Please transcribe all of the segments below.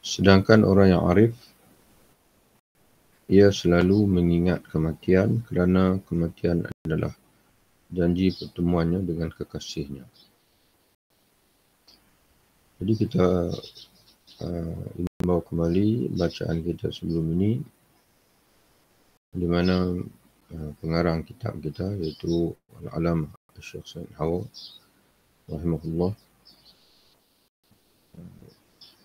Sedangkan orang yang arif, ia selalu mengingat kematian kerana kematian adalah janji pertemuannya dengan kekasihnya. Jadi kita bawa kembali bacaan kita sebelum ini, di mana pengarang kitab kita iaitu Al-Alamah Syekh Said Hawa rahimahullah,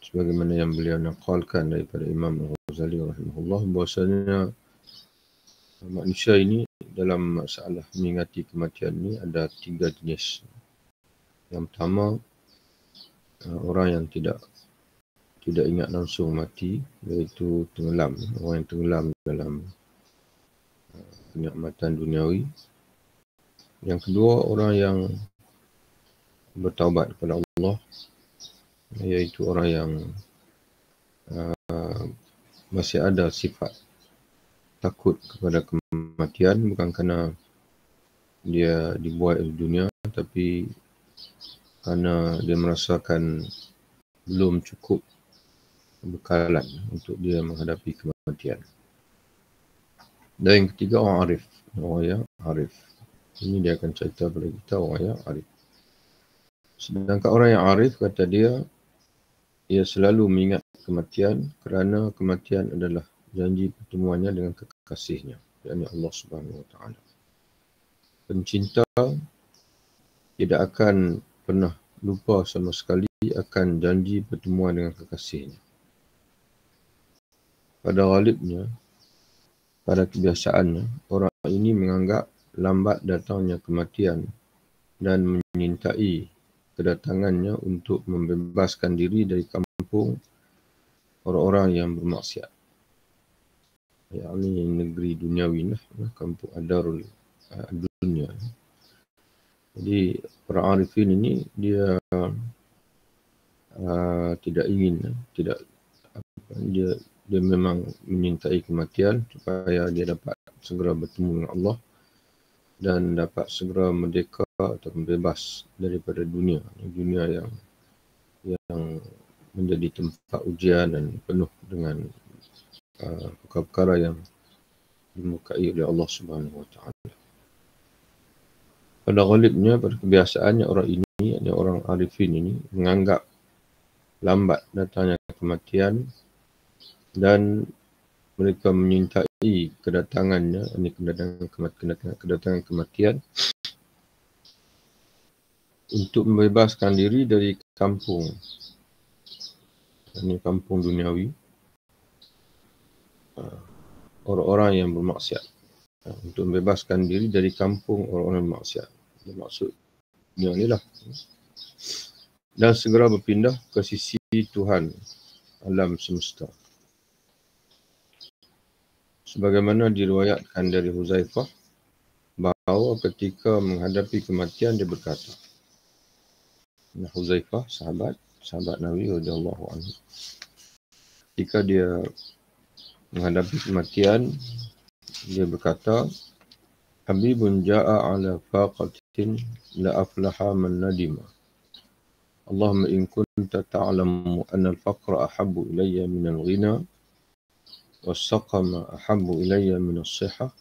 sebagaimana yang beliau naqalkan daripada Imam Al-Ghazali rahimahullah, bahwasanya manusia ini dalam masalah mengingati kematian ini ada 3 jenis. Yang pertama, orang yang tidak ingat langsung mati, iaitu tenggelam, orang yang tenggelam dalam kenikmatan duniawi. Yang kedua, orang yang bertaubat kepada Allah, iaitu orang yang masih ada sifat takut kepada kematian, bukan kerana dia dibuat di dunia, tapi kerana dia merasakan belum cukup bekalan untuk dia menghadapi kematian. Dan yang ketiga, orang arif. Orang yang arif. Ini dia akan cerita kepada kita orang yang arif. Sedangkan orang yang arif, kata dia, ia selalu mengingat kematian kerana kematian adalah janji pertemuannya dengan kekasihnya, yakni Allah Subhanahu Wa Taala. Pencinta tidak akan pernah lupa sama sekali akan janji pertemuan dengan kekasihnya. Pada ghalibnya, pada kebiasaannya, orang ini menganggap lambat datangnya kematian dan menyintai kedatangannya untuk membebaskan diri dari kampung orang-orang yang bermaksiat. Yakni negeri duniawi lah, kampung Adarul Dunia. Jadi orang arifin ini dia tidak ingin, dia memang menyintai kematian supaya dia dapat segera bertemu dengan Allah dan dapat segera merdeka atau bebas daripada dunia yang menjadi tempat ujian dan penuh dengan perkara-perkara yang dimurkai oleh Allah Subhanahu Wa Taala. Pada ghalibnya, pada kebiasaannya orang ini, orang arifin ini, menganggap lambat datangnya kematian dan mereka menyintai kedatangannya, kedatangan kematian untuk membebaskan diri dari kampung, ini kampung duniawi, orang-orang yang bermaksiat, untuk membebaskan diri dari kampung orang-orang bermaksiat. Maksud dia inilah, dan segera berpindah ke sisi Tuhan alam semesta. Sebagaimana diriwayatkan dari Huzaifah bahawa ketika menghadapi kematian dia berkata, Huzaifah sahabat Nabi radhiyallahu anhu, ketika dia menghadapi kematian dia berkata, Habibun ja'a ala faqatin la aflaha man nadima. Allahumma in kunta ta'lamu anna al-faqra ahabbu ilayya min al-ghina was-saqama ahabbu ilayya min as-sihah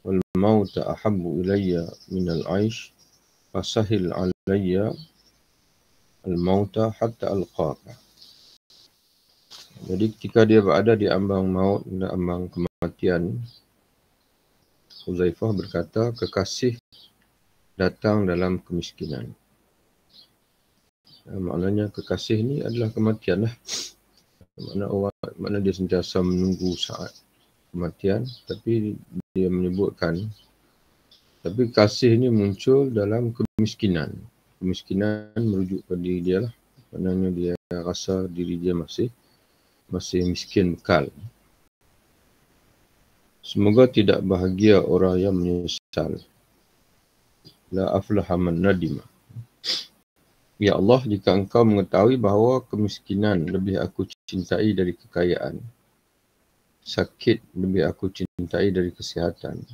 wal-mauta ahabbu ilayya min al-'aish fasahil alayya al-mauta hatta alqaka. Jadi ketika dia berada di ambang maut dan ambang kematian, Huzaifah berkata, kekasih datang dalam kemiskinan. Maknanya kekasih ni adalah kematian lah. Makna dia sentiasa menunggu saat kematian, tapi dia menyebutkan, tapi kasih ni muncul dalam kemiskinan. Kemiskinan merujuk pada diri dia lah. Maknanya dia rasa diri dia masih miskin bekal. Semoga tidak bahagia orang yang menyesal. La aflaha man nadima. Ya Allah, jika engkau mengetahui bahawa kemiskinan lebih aku cintai dari kekayaan, sakit lebih aku cintai dari kesihatan,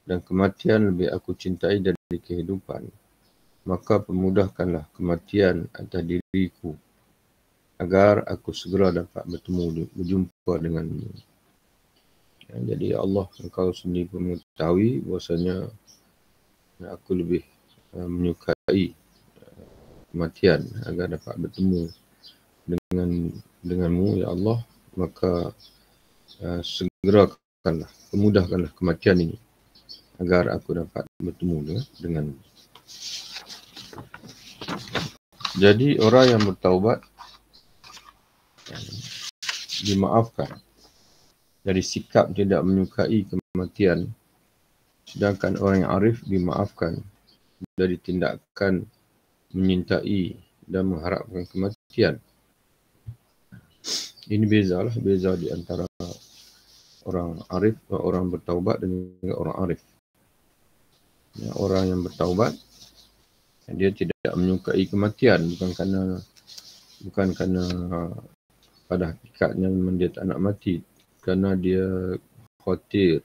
dan kematian lebih aku cintai dari kehidupan, maka permudahkanlah kematian atas diriku agar aku segera dapat berjumpa denganmu. Jadi Allah, engkau sendiri pun mengetahui bahwasanya aku lebih menyukai kematian agar dapat bertemu denganmu ya Allah, maka segerakanlah, pemudahkanlah kematian ini agar aku dapat bertemu denganmu. Jadi orang yang bertaubat dimaafkan dari sikap tidak menyukai kematian, sedangkan orang yang arif dimaafkan dari tindakan menyintai dan mengharapkan kematian. Ini beza di antara orang arif, orang bertaubat dan orang arif. Ya, orang yang bertaubat dia tidak menyukai kematian, bukan kerana pada hakikatnya memang dia tak nak mati, kerana dia khawatir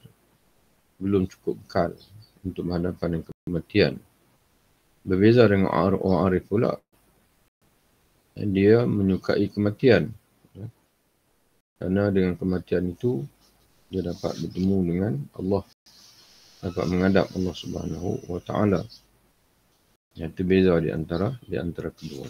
belum cukup bekal untuk menghadapkan dengan kematian. Berbeza dengan orang arif pula, dia menyukai kematian, kerana dengan kematian itu dia dapat bertemu dengan Allah, dapat menghadap Allah Subhanahu wa Ta'ala. Itu beza di antara kedua.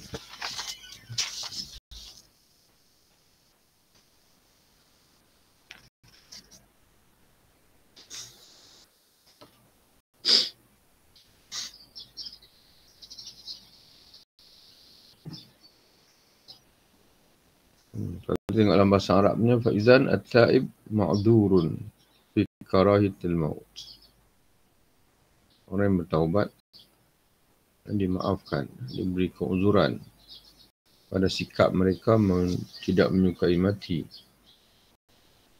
Kalau tengok dalam bahasa Arabnya, faizan at-taib ma'dzurun fi karahitil maut. Orang yang bertaubat dimaafkan, diberi keuzuran pada sikap mereka tidak menyukai mati.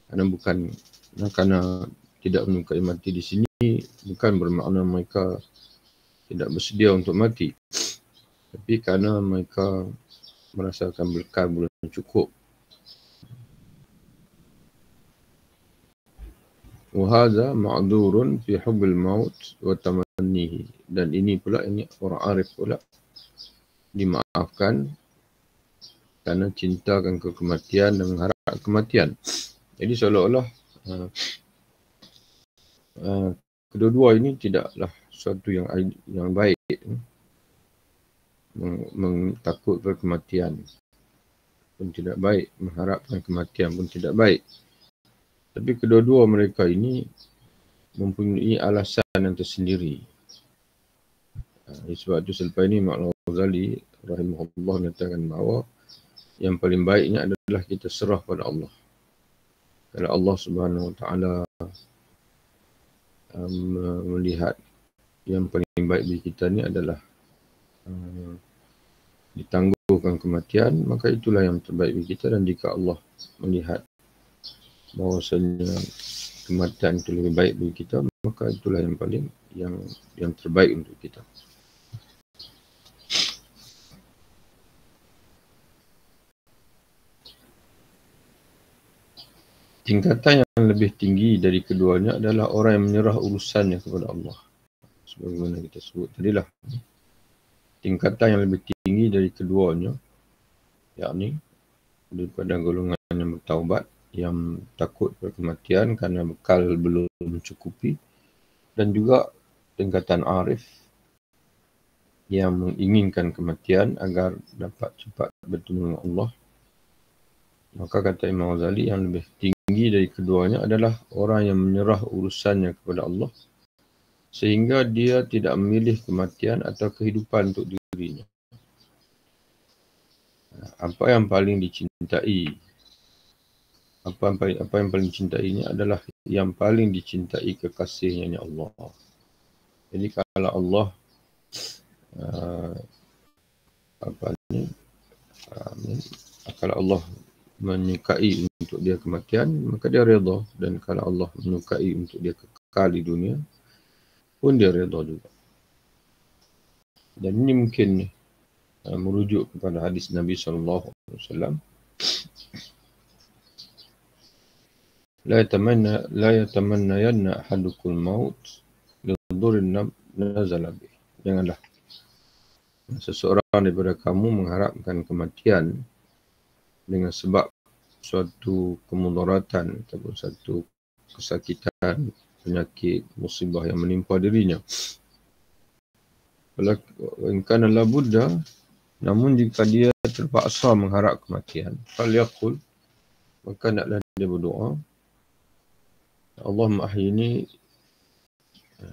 Kerana tidak menyukai mati di sini bukan bermakna mereka tidak bersedia untuk mati, tapi kerana mereka merasakan bekal belum cukup. Wa hadza ma'dzurun fi hubbil maut wa tamannihi. Dan ini orang arif pula dimaafkan kerana cintakan kematian dan mengharap kematian. Jadi seolah-olah kedua-dua ini tidaklah sesuatu yang baik. Takutkan kematian pun tidak baik, mengharapkan kematian pun tidak baik. Tapi kedua-dua mereka ini mempunyai alasan yang tersendiri. Sebab itu selepas ini Mak Ghazali rahimahullah menyatakan bahawa yang paling baiknya adalah kita serah pada Allah. Kalau Allah Subhanahu wa Ta'ala melihat yang paling baik bagi kita ni adalah ditangguhkan kematian, maka itulah yang terbaik bagi kita. Dan jika Allah melihat bahawasanya kematian itu lebih baik bagi kita, maka itulah yang terbaik untuk kita. Tingkatan yang lebih tinggi dari keduanya adalah orang yang menyerah urusannya kepada Allah. Sebagaimana kita sebut tadilah, tingkatan yang lebih tinggi dari keduanya, yakni daripada golongan yang bertaubat, yang takut pada kematian kerana bekal belum mencukupi, dan juga tingkatan arif yang menginginkan kematian agar dapat cepat bertemu dengan Allah. Maka kata Imam Ghazali, yang lebih tinggi dari keduanya adalah orang yang menyerah urusannya kepada Allah sehingga dia tidak memilih kematian atau kehidupan untuk dirinya. Apa yang paling dicintai? Apa yang paling dicintainya adalah yang paling dicintai kekasihnya Allah. Jadi kalau Allah kalau Allah menyukai untuk dia kematian, maka dia redha. Dan kalau Allah menyukai untuk dia kekal di dunia, pun dia redha juga. Dan ini mungkin merujuk kepada hadis Nabi SAW. La yatamannayanna ahadukum maut lidhurrin nazala bih. Janganlah seseorang daripada kamu mengharapkan kematian dengan sebab suatu kemudaratan ataupun satu kesakitan, penyakit, musibah yang menimpa dirinya. Kalau la budda, namun jika dia terpaksa mengharap kematian, falyaqul, maka naklah dia berdoa, Allahumma ahyini,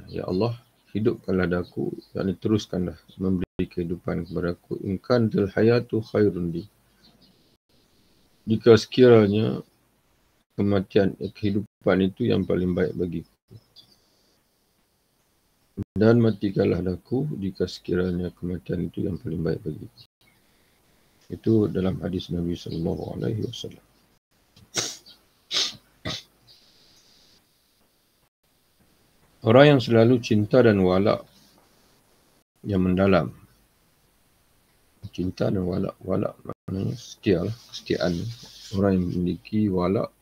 ya Allah, hidupkanlah daku, yakni teruskanlah memberi kehidupan kepadaku. In kantil hayatu khairun li. Jika sekiranya kematian, kehidupan itu yang paling baik bagiku. Dan matikanlah daku jika sekiranya kematian itu yang paling baik bagiku. Itu dalam hadis Nabi SAW. Orang yang selalu cinta dan wala' yang mendalam. Cinta dan wala'. Wala' maknanya setia lah, kesetiaan. Orang yang memiliki wala',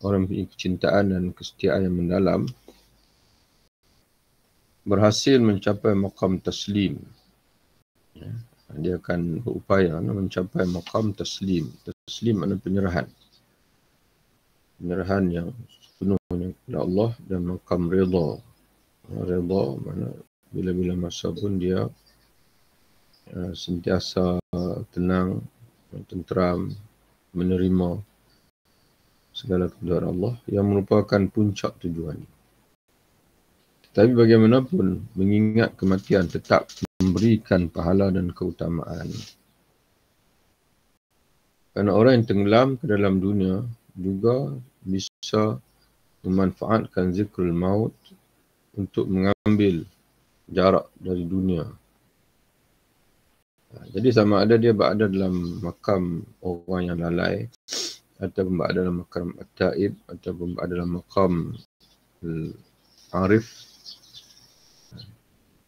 orang yang memiliki kecintaan dan kesetiaan yang mendalam, berhasil mencapai maqam taslim. Dia akan berupaya mencapai maqam taslim. Taslim adalah penyerahan. Penyerahan yang sepenuhnya kepada Allah, dan maqam redha. Redha mana bila-bila masa pun dia sentiasa tenang, tenteram, menerima segala kehendak Allah yang merupakan puncak tujuan. Tetapi bagaimanapun, mengingat kematian tetap memberikan pahala dan keutamaan. Kerana orang yang tenggelam ke dalam dunia juga bisa memanfaatkan zikrul maut untuk mengambil jarak dari dunia. Jadi sama ada dia berada dalam makam orang yang lalai, ataupun berada dalam makam at-taib, ataupun berada dalam makam arif,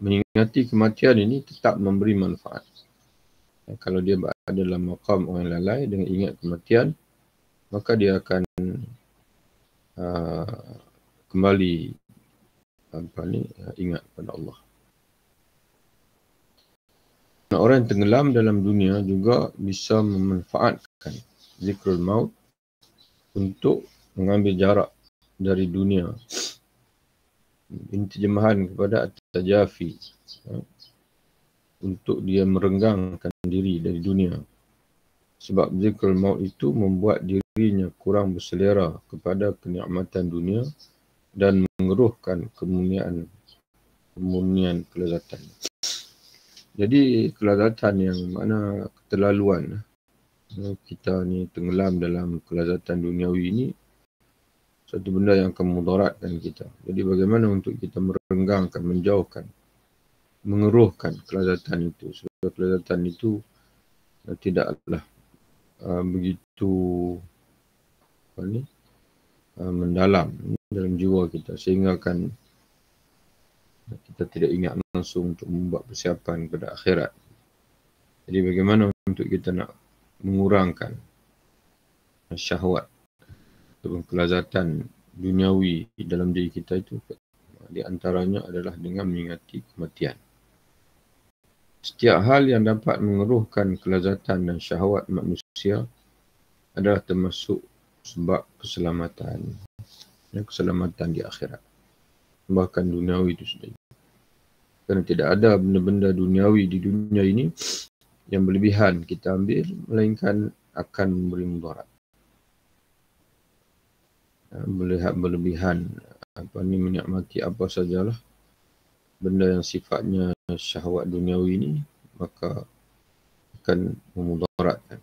mengingati kematian ini tetap memberi manfaat. Kalau dia berada dalam maqam orang lalai dengan ingat kematian, maka dia akan kembali ingat pada Allah. Orang yang tenggelam dalam dunia juga bisa memanfaatkan zikrul maut untuk mengambil jarak dari dunia. Ini terjemahan kepada at-tajafi, untuk dia merenggangkan diri dari dunia. Sebab zikrul maut itu membuat dirinya kurang berselera kepada kenikmatan dunia dan mengeruhkan kemunian kelezatan. Jadi kelezatan yang mana keterlaluan, kita ni tenggelam dalam kelezatan duniawi ini, satu benda yang akan mudaratkan kita. Jadi bagaimana untuk kita merenggangkan, menjauhkan, mengeruhkan kelezatan itu. Sebab kelezatan itu tidaklah begitu mendalam dalam jiwa kita, sehingga kan kita tidak ingat langsung untuk membuat persiapan pada akhirat. Jadi bagaimana untuk kita nak mengurangkan syahwat ataupun kelezatan duniawi dalam diri kita itu, di antaranya adalah dengan mengingati kematian. Setiap hal yang dapat mengeruhkan kelezatan dan syahwat manusia adalah termasuk sebab keselamatan. Keselamatan di akhirat. Bahkan duniawi itu sendiri. Kerana tidak ada benda-benda duniawi di dunia ini yang berlebihan kita ambil, melainkan akan memberi mudarat. Melihat berlebihan, menikmati apa sajalah benda yang sifatnya syahwat duniawi ini, maka akan memudaratkan.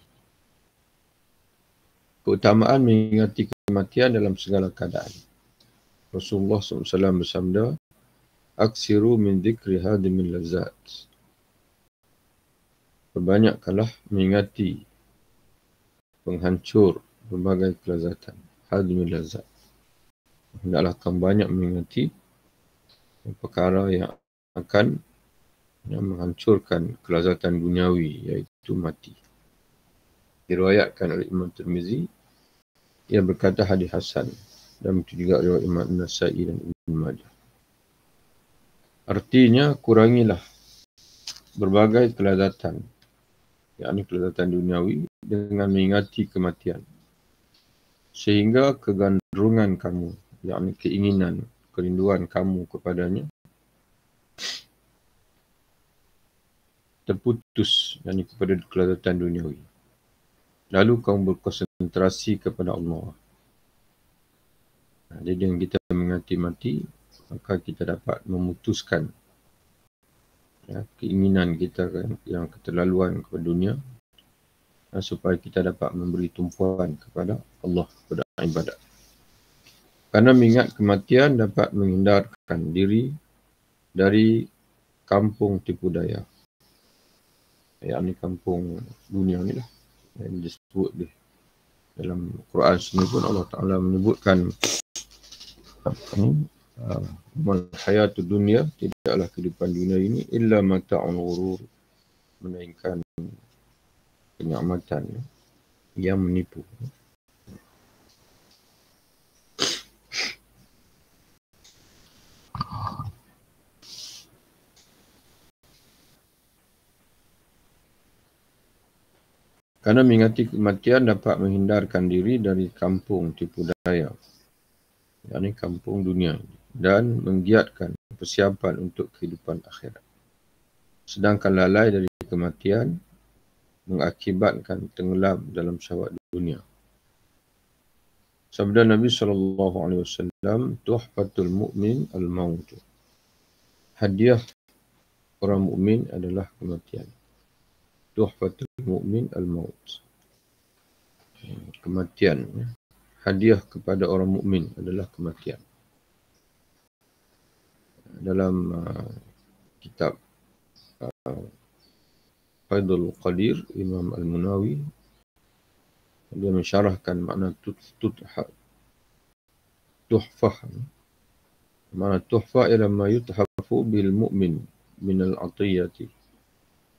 Keutamaan mengingati kematian dalam segala keadaan. Rasulullah SAW bersabda, aksiru min dzikri hadimil lazat. Perbanyakkanlah mengingati penghancur berbagai kelezatan. Hadimil lazat. Hendaklah kamu banyak mengingati perkara yang akan menghancurkan kelezatan duniawi, iaitu mati. Diriwayatkan oleh Imam Tirmizi, ia berkata hadis hasan, dan itu juga riwayat Imam Nasa'i dan Ibn Majah. Artinya, kurangilah berbagai kelezatan, yakni kelezatan duniawi, dengan mengingati kematian. Sehingga kegandrungan kamu, yakni keinginan, kerinduan kamu kepadanya terputus, yakni kepada kelezatan duniawi. Lalu kamu berkonsentrasi kepada Allah. Jadi dengan kita mengingati mati, maka kita dapat memutuskan keinginan kita yang keterlaluan kepada dunia, supaya kita dapat memberi tumpuan kepada Allah, kepada ibadat. Karena mengingat kematian dapat menghindarkan diri dari kampung tipu daya. Yakni kampung dunia ni lah. Yang disebut dalam Quran sendiri pun Allah Ta'ala menyebutkan mal hayatud dunia, tidaklah kehidupan dunia ini illa mata'un ghurur, melainkan kenyamatan yang menipu. Karena mengingati kematian dapat menghindarkan diri dari kampung tipu daya, yakni kampung dunia, dan menggiatkan persiapan untuk kehidupan akhirat. Sedangkan lalai dari kematian mengakibatkan tenggelam dalam syahwat dunia. Sabda Nabi SAW, tuhfatul mu'min al-maut. Hadiah orang mukmin adalah kematian. Tuhfatul mu'min al-maut. Kematian. Hadiah kepada orang mukmin adalah kematian. Dalam kitab Faidul Qadir, Imam Al-Munawi, dia mensyarahkan makna tuhfah. Makna tuhfah ialah ma yuthafu bil mu'min min al-atiyati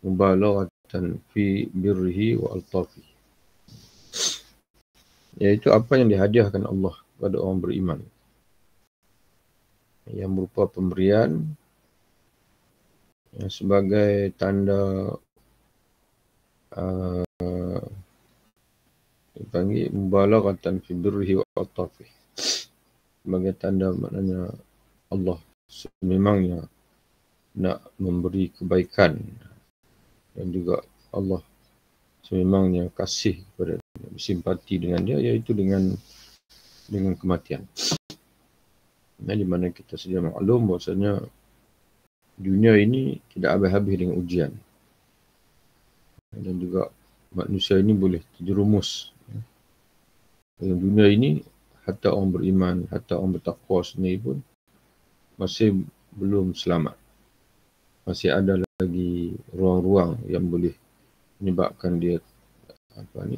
mubalaghatan fi birrihi wa altafi. Iaitu apa yang dihadiahkan Allah kepada orang beriman, yang berupa pemberian yang sebagai tanda dipanggil mubalaghatan fi birrihi wa altafi, sebagai tanda maknanya Allah sememangnya nak memberi kebaikan, dan juga Allah sememangnya kasih kepada dia, bersimpati dengan dia, iaitu dengan kematian. Nah, di mana kita sedia maklum bahasanya dunia ini tidak habis-habis dengan ujian, dan juga manusia ini boleh terjerumus dalam dunia ini. Hatta orang beriman, hatta orang bertakwa sendiri pun masih belum selamat. Masih ada lagi ruang-ruang yang boleh menyebabkan dia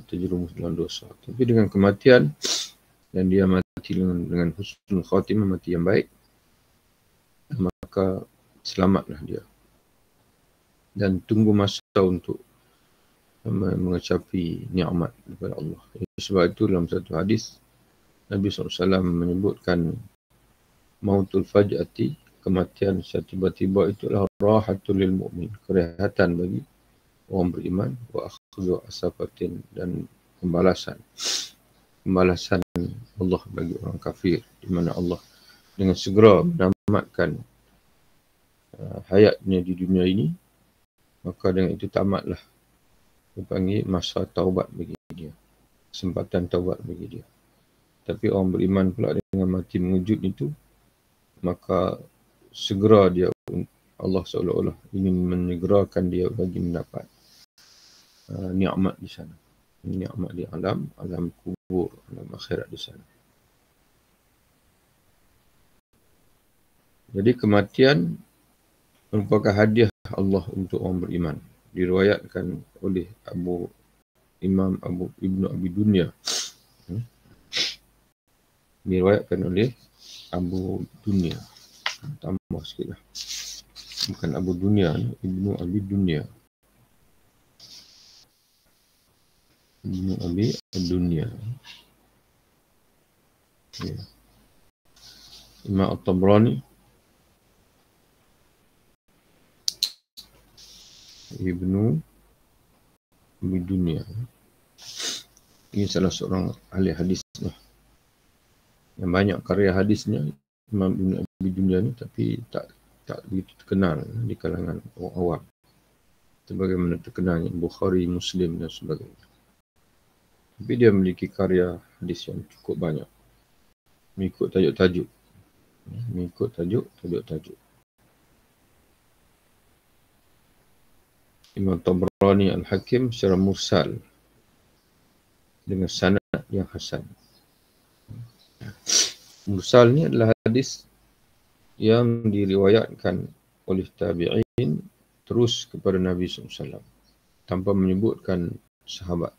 terjerumus dalam dosa. Tapi dengan kematian, dan dia mati dengan husnul khatimah, mati yang baik, maka selamatlah dia. Dan tunggu masa untuk mengecapi nikmat daripada Allah. Sebab itu dalam satu hadis Nabi SAW menyebutkan mautul faj'ati, kematian secara tiba-tiba itulah rahatul lil mu'min, kerehatan bagi orang beriman, wa akhdhu asafatin, dan pembalasan Allah bagi orang kafir, di mana Allah dengan segera menamatkan hayatnya di dunia ini, maka dengan itu tamatlah dipanggil masa taubat bagi dia, kesempatan taubat bagi dia. Tapi orang beriman pula dengan mati mengejut itu, maka segera dia, Allah seolah-olah ingin menyegerakan dia bagi mendapat nikmat di sana. Nikmat di alam kubur, alam akhirat di sana. Jadi kematian merupakan hadiah Allah untuk orang beriman. Diriwayatkan oleh Imam Ibnu Abi Dunya. Diriwayatkan oleh Abu Dunya. Tambah sikit lah. Bukan Abu Dunya, Ibnu Abi Dunya. Ibnu Abi Dunya. Ya. Imam At-Tabrani, Ibnu Abi Dunya. Ini salah seorang ahli hadis yang banyak karya hadisnya, Imam Ibn Abi Dunya ni, tapi tak begitu terkenal di kalangan orang awam. Sebagaimana terkenalnya Bukhari, Muslim dan sebagainya. Tapi dia memiliki karya hadis yang cukup banyak. Mengikut tajuk-tajuk. Imam Tabrani Al-Hakim secara mursal dengan sanad yang hasan. Mursal ni adalah hadis yang diriwayatkan oleh tabi'in terus kepada Nabi SAW tanpa menyebutkan sahabat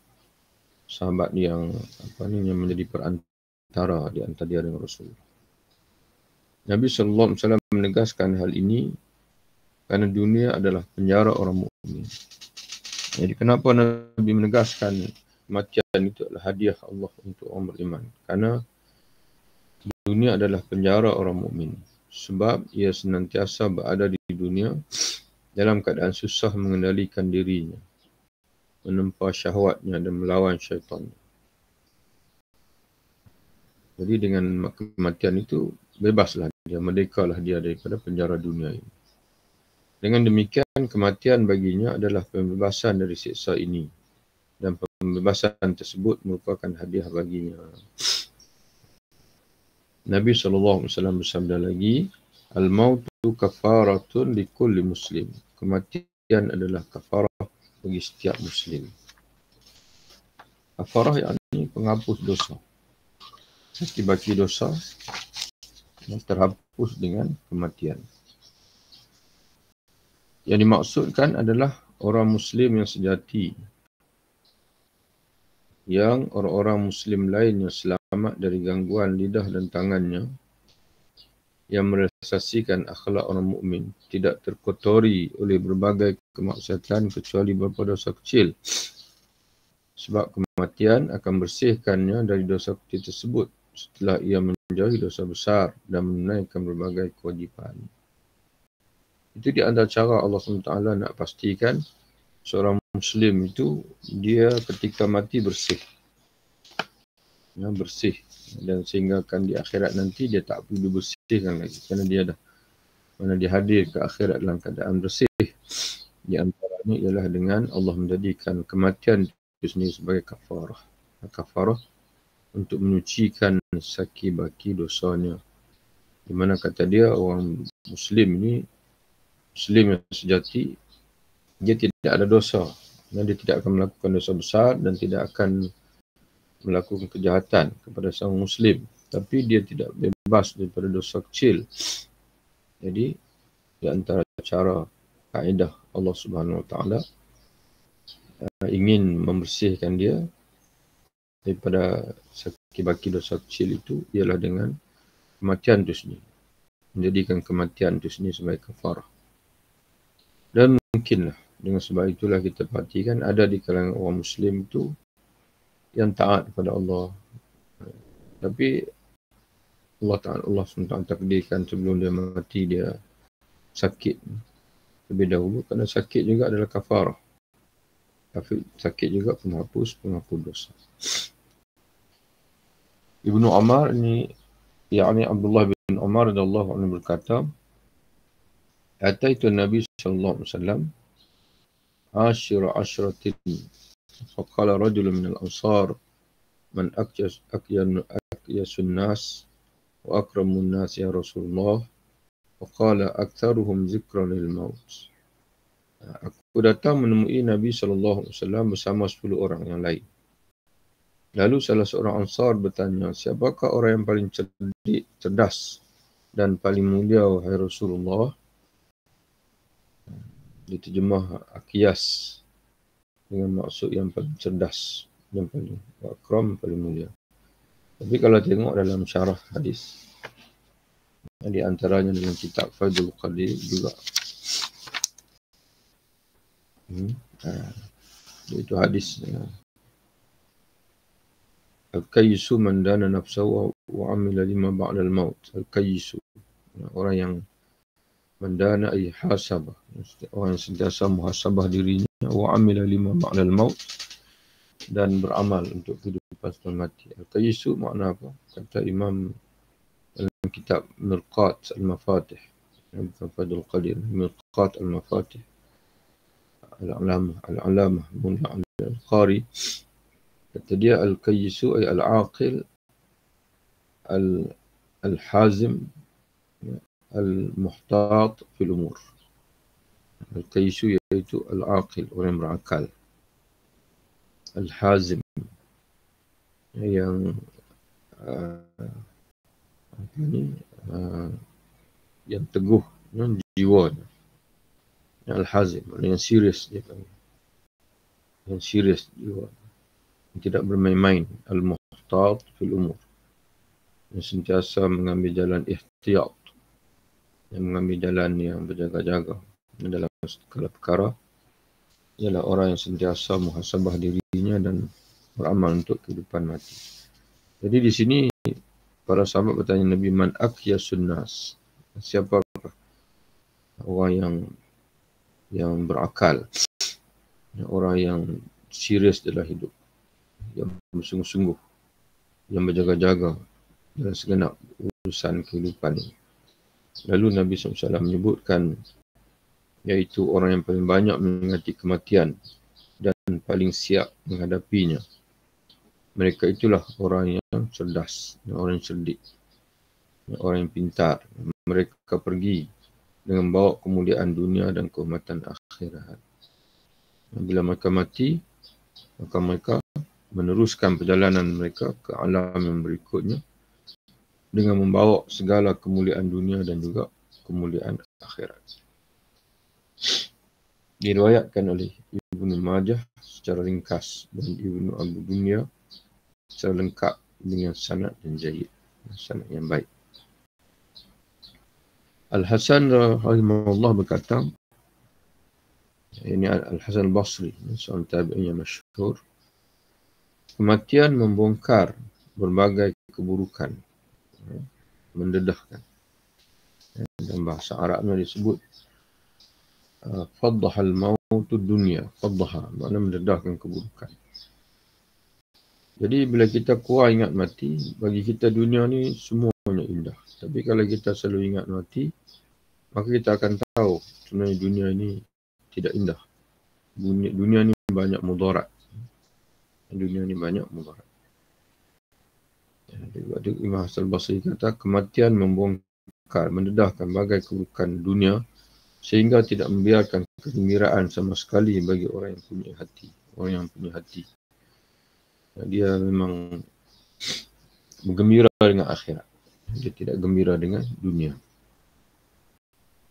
yang yang menjadi perantara di antara dia dengan Rasul. Nabi SAW menegaskan hal ini kerana dunia adalah penjara orang mukmin. Jadi kenapa Nabi menegaskan kematian itu adalah hadiah Allah untuk orang beriman? Kerana dunia adalah penjara orang mukmin. Sebab ia senantiasa berada di dunia dalam keadaan susah mengendalikan dirinya, menempa syahwatnya dan melawan syaitan. Jadi dengan kematian itu, bebaslah dia, merdekalah dia daripada penjara dunia ini. Dengan demikian, kematian baginya adalah pembebasan dari siksa ini. Dan pembebasan tersebut merupakan hadiah baginya. Nabi SAW bersabda lagi, Al-mautu kafaratun likulli muslim. Kematian adalah kafarah bagi setiap muslim. Kafarah yakni penghapus dosa. Baki dosa yang terhapus dengan kematian. Yang dimaksudkan adalah orang muslim yang sejati. Yang orang-orang muslim lain yang selamat dari gangguan lidah dan tangannya, yang merealisasikan akhlak orang mukmin, tidak terkotori oleh berbagai kemaksiatan kecuali beberapa dosa kecil. Sebab kematian akan bersihkannya dari dosa kecil tersebut setelah ia menjauhi dosa besar dan menunaikan berbagai kewajipan. Itu di antara cara Allah SWT nak pastikan seorang Muslim itu dia ketika mati bersih. Bersih. Dan sehingga kan di akhirat nanti dia tak perlu dibersihkan lagi. Kerana dia dah dihadir ke akhirat dalam keadaan bersih. Di antaranya ialah dengan Allah menjadikan kematian itu sendiri sebagai kafarah. Kafarah untuk menyucikan saki-baki dosanya. Di mana kata dia orang Muslim ni, Muslim yang sejati, dia tidak ada dosa. Dan dia tidak akan melakukan dosa besar dan tidak akan melakukan kejahatan kepada seorang Muslim. Tapi dia tidak bebas daripada dosa kecil. Jadi, di antara cara kaedah Allah Subhanahu Wa Taala ingin membersihkan dia daripada sakit-baki dosa kecil itu ialah dengan kematian itu sendiri. Menjadikan kematian itu sendiri sebagai kafarah. Dan mungkinlah dengan sebab itulah kita perhatikan ada di kalangan orang Muslim itu yang taat kepada Allah. Tapi Allah SWT takdirkan sebelum dia mati dia sakit lebih dahulu, kerana sakit juga adalah kafarah. Tapi sakit juga penghapus dosa. Ibnu Umar ni, yakni Abdullah bin Umar radhiyallahu anhu berkata, Ataitu Nabi sallallahu alaihi wasallam ashira ashratin faqala rajulun min al-ansar man akyasun nas wa akramun nas ya Rasulullah faqala aktharuhum zikran lil maut. Aku datang menemui Nabi sallallahu alaihi wasallam bersama 10 orang yang lain. Lalu salah seorang Ansar bertanya, siapakah orang yang paling cerdas dan paling mulia wahai Rasulullah? Diterjemah Aqyas dengan maksud yang paling cerdas, yang paling akram, paling mulia. Tapi kalau tengok dalam syarah hadis, di antaranya dengan kitab Faidul Qadir juga. Itu hadis Al-Qayyisu man dana nafsahu wa amila lima ba'dal maut. Al-Qayyisu, orang yang mendana ay hasabah, orang yang sentiasa muhasabah dirinya, wa amila lima ba'dal maut, dan beramal untuk kehidupan lepas Tuhan mati. Al-Qayyisu makna apa? Kata Imam dalam kitab Mirqat Al-Mafatih, bukan Fadul Qadir, Mirqat Al-Mafatih, Al-Alamah Mulla Al-Qari, kata dia Al-Qayyisu ay Al-Aqil Al-Hazim Al-Muhtat fil umur. Al-Qayyisu iaitu Al-Aqil, orang yang berakal, Al-Hazim, yang yang teguh, jiwa, Al-Hazim, yang serius dia panggil, yang serius jiwa, yang tidak bermain-main, Al-Muhtat fil umur, yang sentiasa mengambil jalan ihtiyat, yang mengambil jalan yang berjaga-jaga dalam segala perkara, ialah orang yang sentiasa muhasabah dirinya dan beramal untuk kehidupan mati. Jadi di sini para sahabat bertanya Nabi, man aqyasun nas, siapakah orang yang berakal, orang yang serius dalam hidup, yang bersungguh-sungguh, yang berjaga-jaga dalam segenap urusan kehidupan ini. Lalu Nabi SAW menyebutkan, iaitu orang yang paling banyak mengingati kematian dan paling siap menghadapinya. Mereka itulah orang yang cerdas, orang yang cerdik, orang yang pintar. Mereka pergi dengan bawa kemuliaan dunia dan kehormatan akhirat. Bila mereka mati, maka mereka meneruskan perjalanan mereka ke alam yang berikutnya dengan membawa segala kemuliaan dunia dan juga kemuliaan akhirat. Diriwayatkan oleh Ibnu Majah secara ringkas dan Ibnu Abu Dunya secara lengkap dengan sanad yang jayyid, sanad yang baik. Al-Hasan rahimahullah berkata, ini Al-Hasan Al-Basri, seorang tabi'in yang masyhur, kematian membongkar berbagai keburukan, mendedahkan. Dalam bahasa Arabnya disebut faddahal mautud dunya, faddaha, makna mendedahkan keburukan. Jadi bila kita kuat ingat mati, bagi kita dunia ni semuanya indah. Tapi kalau kita selalu ingat mati, maka kita akan tahu sebenarnya dunia ini tidak indah. Dunia ni banyak mudarat. Dunia ni banyak mudarat. Jadi Imam Hasan Basri kata, kematian membongkar, mendedahkan bagai keburukan dunia sehingga tidak membiarkan kegembiraan sama sekali bagi orang yang punya hati. Orang yang punya hati, dia memang bergembira dengan akhirat. Dia tidak gembira dengan dunia.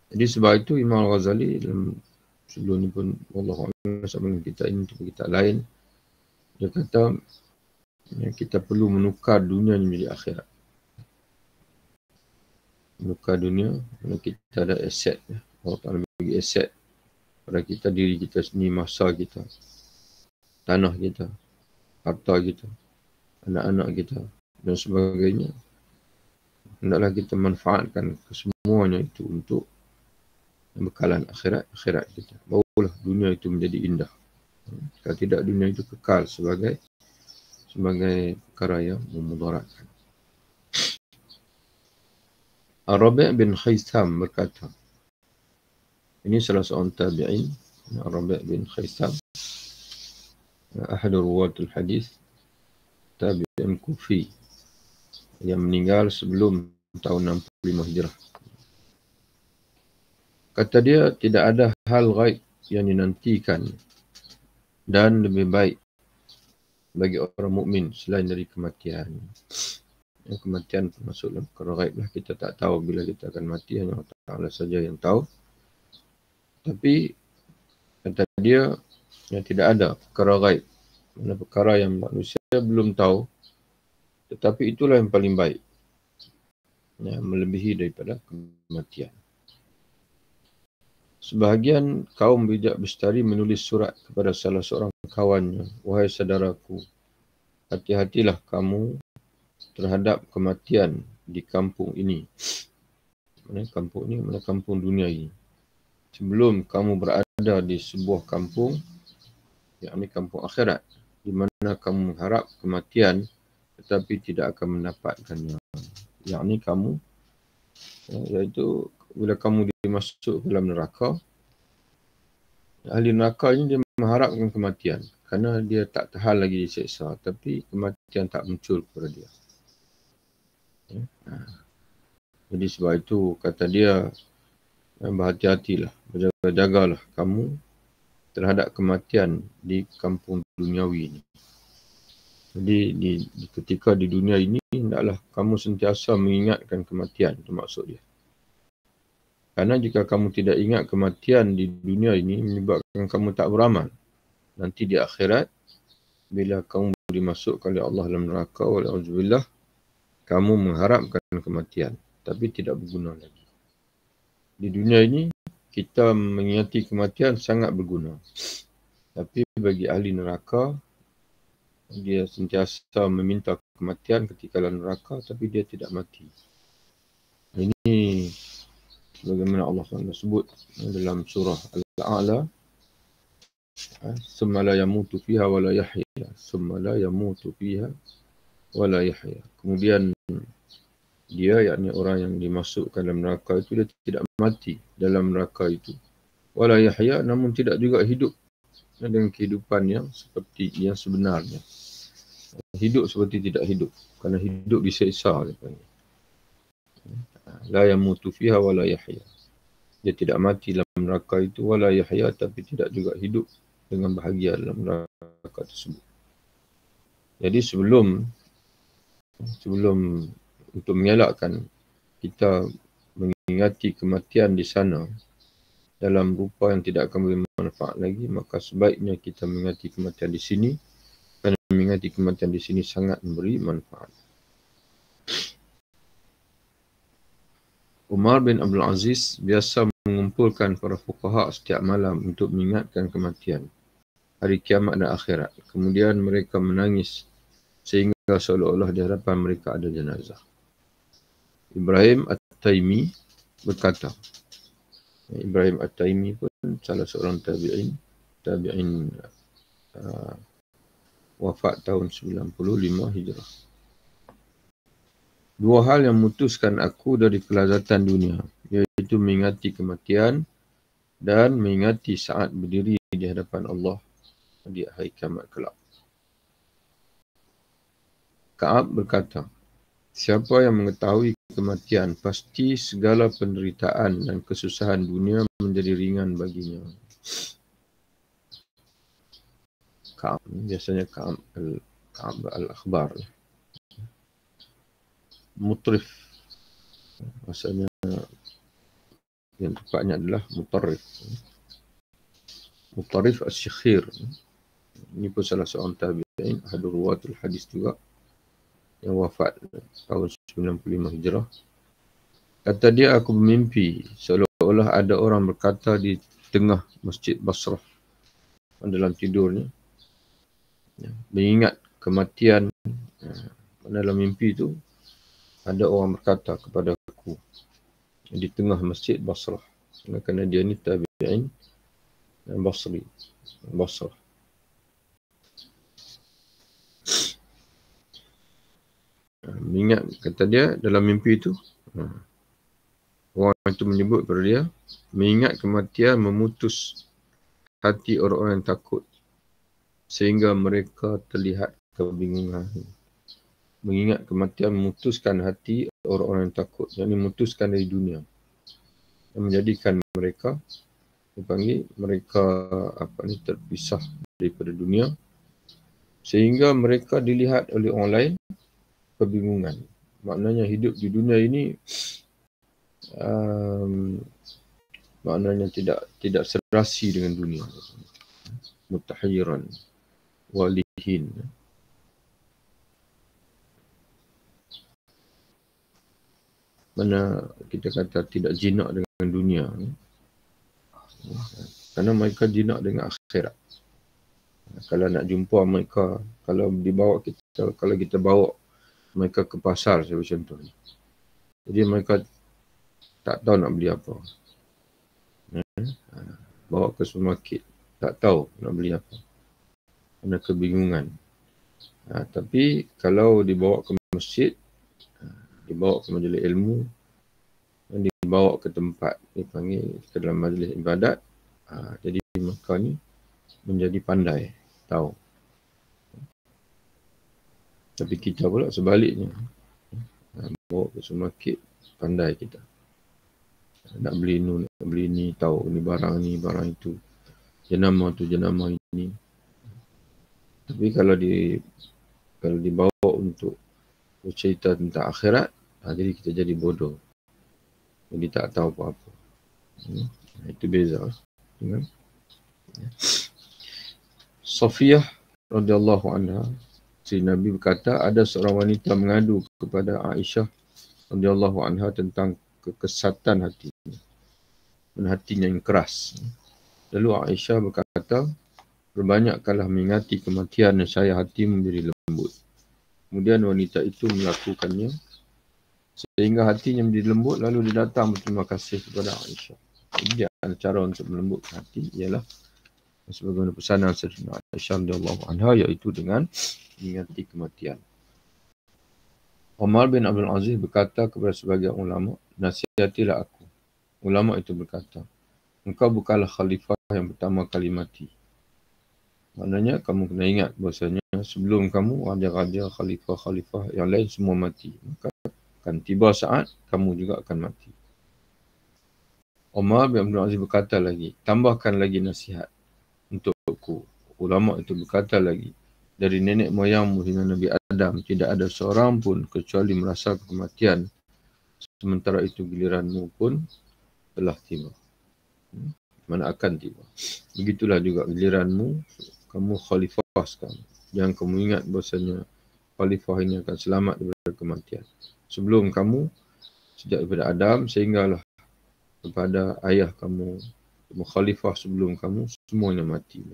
Jadi sebab itu Imam Al-Ghazali dalam sebelum ni pun, wallahualam, sama kita ini untuk kita lain, dia kata kita perlu menukar dunia menjadi akhirat. Menukar dunia, kerana kita ada aset. Allah Ta'ala bagi aset pada kita, diri kita sendiri, masa kita, tanah kita, harta kita, anak-anak kita dan sebagainya. Hendaklah kita manfaatkan kesemuanya itu untuk bekalan akhirat kita. Barulah dunia itu menjadi indah. Kalau tidak, dunia itu kekal sebagai perkara yang memudaratkan. Ar-Rabi' bin Khaisam berkata, ini salah seorang tabi'in, Ar-Rabi' bin Khaisam, ahad ruwatul hadis, tabi'in Kufi, yang meninggal sebelum tahun 65 Hijrah. Kata dia, tidak ada hal gaib yang dinantikan dan lebih baik bagi orang mukmin selain dari kematian. Yang kematian termasuk dalam perkara gaib lah. Kita tak tahu bila kita akan mati, hanya Allah Ta'ala saja yang tahu. Tapi kata dia, yang tidak ada perkara gaib, mana perkara yang manusia belum tahu, tetapi itulah yang paling baik, yang melebihi daripada kematian. Sebahagian kaum bijak bestari menulis surat kepada salah seorang kawannya, wahai saudaraku, hati-hatilah kamu terhadap kematian di kampung ini. Mana kampung ini? Mana kampung dunia ini? Sebelum kamu berada di sebuah kampung, yakni kampung akhirat. di mana kamu mengharap kematian tetapi tidak akan mendapatkannya. Yang ni kamu, iaitu bila kamu dimasuk ke dalam neraka, ahli neraka ini dia mengharapkan kematian kerana dia tak tahan lagi diseksa, tapi kematian tak muncul kepada dia. Jadi sebab itu kata dia, berhati-hatilah, berjaga-jagalah kamu terhadap kematian di kampung duniawi ini. Jadi ketika di dunia ini, hendaklah kamu sentiasa mengingatkan kematian, itu maksud dia. Karena jika kamu tidak ingat kematian di dunia ini, menyebabkan kamu tak beramal. Nanti di akhirat, bila kamu dimasukkan oleh Allah dalam neraka, wala'udzubillah, kamu mengharapkan kematian, tapi tidak berguna lagi. Di dunia ini, kita mengingati kematian sangat berguna. Tapi bagi ahli neraka, dia sentiasa meminta kematian ketika dalam neraka, tapi dia tidak mati. Ini sebagaimana Allah SWT sebut dalam surah Al-A'la, summa la yamutu fiha wa la yahya, summa la yamutu fiha wa la yahya. Kemudian dia, yakni orang yang dimasukkan dalam neraka itu, dia tidak mati dalam neraka itu. Wa la yahya, namun tidak juga hidup dengan kehidupan yang seperti yang sebenarnya. Hidup seperti tidak hidup, kerana hidup diseksa. La yamutu fiha wa la yahya. Dia tidak mati dalam neraka itu, wa la yahya, tapi tidak juga hidup dengan bahagia dalam neraka tersebut. Jadi sebelum untuk mengelakkan kita mengingati kematian di sana dalam rupa yang tidak akan memberi manfaat lagi, maka sebaiknya kita mengingati kematian di sini, kerana mengingati kematian di sini sangat memberi manfaat. Umar bin Abdul Aziz biasa mengumpulkan para fuqaha setiap malam untuk mengingatkan kematian, hari kiamat dan akhirat. Kemudian mereka menangis sehingga seolah-olah di hadapan mereka ada jenazah. Ibrahim At-Taimi berkata, Ibrahim At-Taimi pun salah seorang tabi'in wafat tahun 95 Hijrah. Dua hal yang memutuskan aku dari kelazatan dunia, iaitu mengingati kematian dan mengingati saat berdiri di hadapan Allah di hari kiamat kelak. Ka'ab berkata, siapa yang mengetahui kematian, pasti segala penderitaan dan kesusahan dunia menjadi ringan baginya. Ka'ab, biasanya Ka'ab al-Akhbar. Mutrif, maksudnya yang tepatnya adalah mutarrif. Mutarrif as-Syikhir. Ini pun salah seorang tabi'in, ahadu ruwatul hadis juga, yang wafat tahun 95 Hijrah. Kata dia, aku bermimpi seolah-olah ada orang berkata di tengah Masjid Basrah dalam tidurnya, mengingat kematian. Dalam mimpi itu ada orang berkata kepada aku di tengah Masjid Basrah, kerana dia ni tabi'in Basrah. Mengingat, kata dia dalam mimpi itu, orang itu menyebut kepada dia, mengingat kematian memutus hati orang-orang yang takut sehingga mereka terlihat kebingungan. Mengingat kematian memutuskan hati orang-orang yang takut, yang memutuskan dari dunia, yang menjadikan mereka terpisah daripada dunia, sehingga mereka dilihat oleh orang lain kebingungan. Maknanya hidup di dunia ini maknanya tidak serasi dengan dunia. Mutahyiran walihin. Mana kita kata tidak jinak dengan dunia, kerana mereka jinak dengan akhirat. Kalau nak jumpa mereka, kalau kita bawa mereka ke pasar, macam tu. Jadi mereka tak tahu nak beli apa. Bawa ke supermarket, tak tahu nak beli apa. Kerana kebingungan. Tapi kalau dibawa ke masjid, dibawa ke majlis ilmu, dibawa ke tempat dipanggil ke dalam majlis ibadat, jadi maka ni menjadi pandai, tahu. Tapi kita pula sebaliknya, bawa ke supermarket, pandai kita. Nak beli ni, nak beli ni, tahu ni, barang itu. Jenama tu, jenama ini. Tapi kalau dibawa untuk bercerita tentang akhirat, jadi kita jadi bodoh. Jadi tak tahu apa-apa. Itu beza. Safiyah radhiyallahu anha, si Nabi berkata, ada seorang wanita mengadu kepada Aisyah radhiyallahu anha tentang kekesatan hatinya dan hatinya yang keras. Lalu Aisyah berkata, berbanyakkanlah mengingati kematian nescaya hatimu menjadi lembut. Kemudian wanita itu melakukannya sehingga hatinya menjadi lembut, lalu dia datang berterima kasih kepada Aisyah. Jadi cara untuk melembutkan hati ialah sebagaimana pesanan Sayyidatina Aisyah radhiyallahu anha, iaitu dengan mengingati kematian. Umar bin Abdul Aziz berkata kepada sebagian ulama, nasihatilah aku. Ulama itu berkata, engkau bukanlah khalifah yang pertama kali mati. Maknanya kamu kena ingat bahasanya sebelum kamu raja-raja, khalifah-khalifah yang lain semua mati. Maka akan tiba saat kamu juga akan mati. Umar bin Abdul Aziz berkata lagi, tambahkan lagi nasihat untukku. Ulama itu berkata lagi, dari nenek moyangmu hingga Nabi Adam tidak ada seorang pun kecuali merasa kematian. Sementara itu giliranmu pun telah tiba. Mana akan tiba. Begitulah juga giliranmu, kamu khalifah sekarang. Jangan kamu ingat bahasanya khalifah ini akan selamat daripada kematian. Sebelum kamu, sejak daripada Adam sehinggalah kepada ayah kamu, khalifah sebelum kamu, semuanya mati.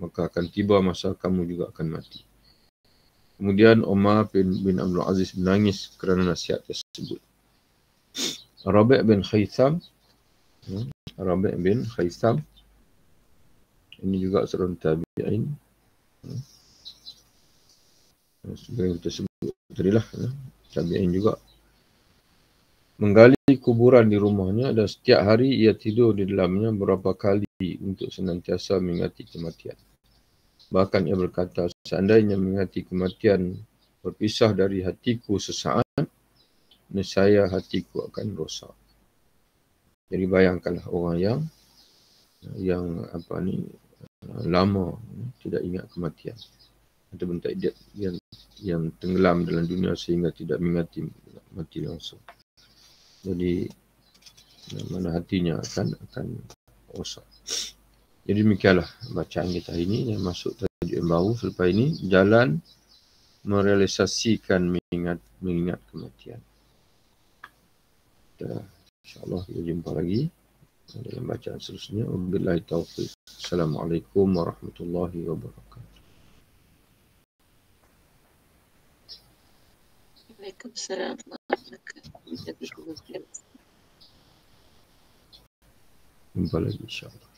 Maka akan tiba masa kamu juga akan mati. Kemudian Umar bin Abdul Aziz menangis kerana nasihat tersebut. Rabi' bin Khaitham, ini juga seorang tabi'in. Seperti yang kita sebut tadilah, tabi'in juga. Menggali kuburan di rumahnya dan setiap hari ia tidur di dalamnya beberapa kali untuk senantiasa mengingati kematian. Bahkan ia berkata, seandainya mengingati kematian berpisah dari hatiku sesaat, nescaya hatiku akan rosak. Jadi bayangkanlah orang yang lama tidak ingat kematian. Ataupun yang tenggelam dalam dunia sehingga tidak mengingati mati langsung. Jadi mana hatinya akan rosak. Jadi demikianlah bacaan kita hari ini yang masuk tajuk yang baru selepas ini, jalan merealisasikan mengingat kematian. InsyaAllah kita jumpa lagi dalam bacaan seterusnya. Wabillahi taufiq. Assalamualaikum warahmatullahi wabarakatuh. Waalaikumsalam warahmatullahi wabarakatuh. Jumpa lagi insyaAllah.